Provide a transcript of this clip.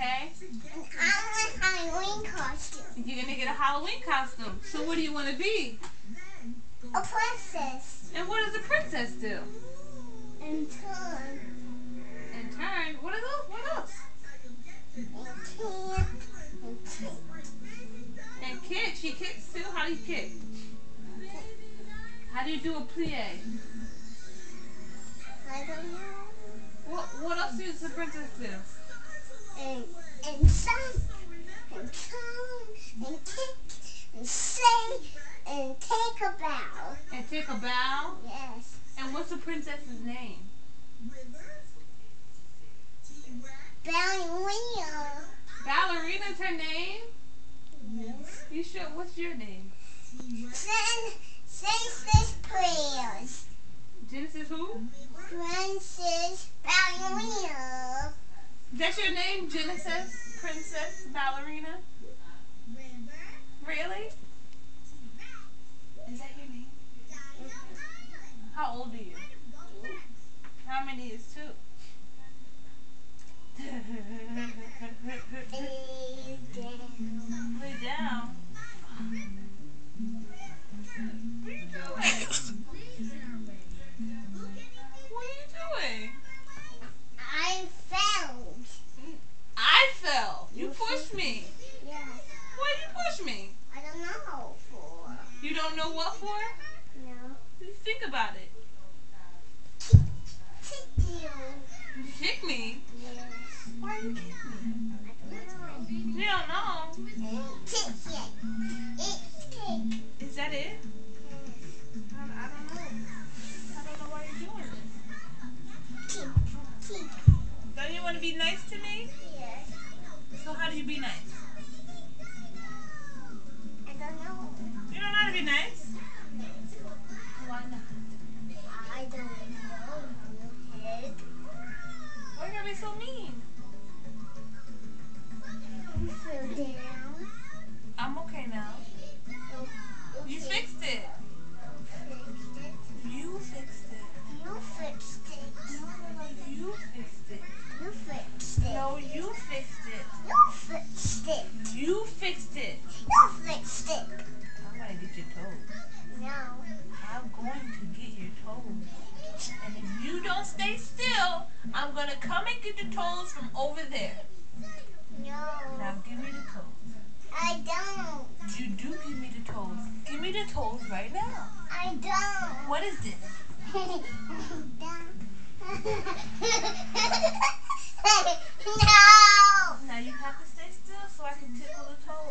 okay? And I want a Halloween costume. You're gonna get a Halloween costume. So what do you want to be? A princess. And what does a princess do? And turn. In turn, what are those? What else? And kick. And kick. And kick. She kicks too. How do you kick? How do you do a plie? I don't know. What else does the princess do? And stomp. And turn. And kick. And say. And take a bow. And take a bow? Yes. And what's the princess's name? Ballerina. Ballerina's her name? Yes. You sure? What's your name? Princess prayers. Genesis who? Princess Ballerina. That's your name, Genesis Princess Ballerina? Really? Is that your name? How old are you? How many is 2? Lay down. What are you doing? What are you doing? I fell. I fell. You pushed me. Yes. Why did you push me? I don't know for. You don't know what for? No. You think about it. Kick you. You kick me? Yes. Why you kick me? I don't know. You don't know. Kick it. It's kick. Is that it? I don't know. I don't know why you're doing this. Kick. Don't you want to be nice to me? Yes. So how do you be nice? I don't know. You don't know how to be nice? Why not? I don't know. Head. Why you gotta be so mean? You fell down. I'm okay now. You fixed it. You fixed it. You fixed it. No, you fixed it. You fixed it. No, you fixed it. You fixed it. You fixed it. You fixed it. I'm gonna get your toes. No. I'm going to get your toes. And if you don't stay still, I'm gonna come and get the toes from over there. No. Now give me the toes. I don't. You do give me the toes. Give me the toes right now. I don't. What is this? No. Now you have to stay still so I can tickle the toes.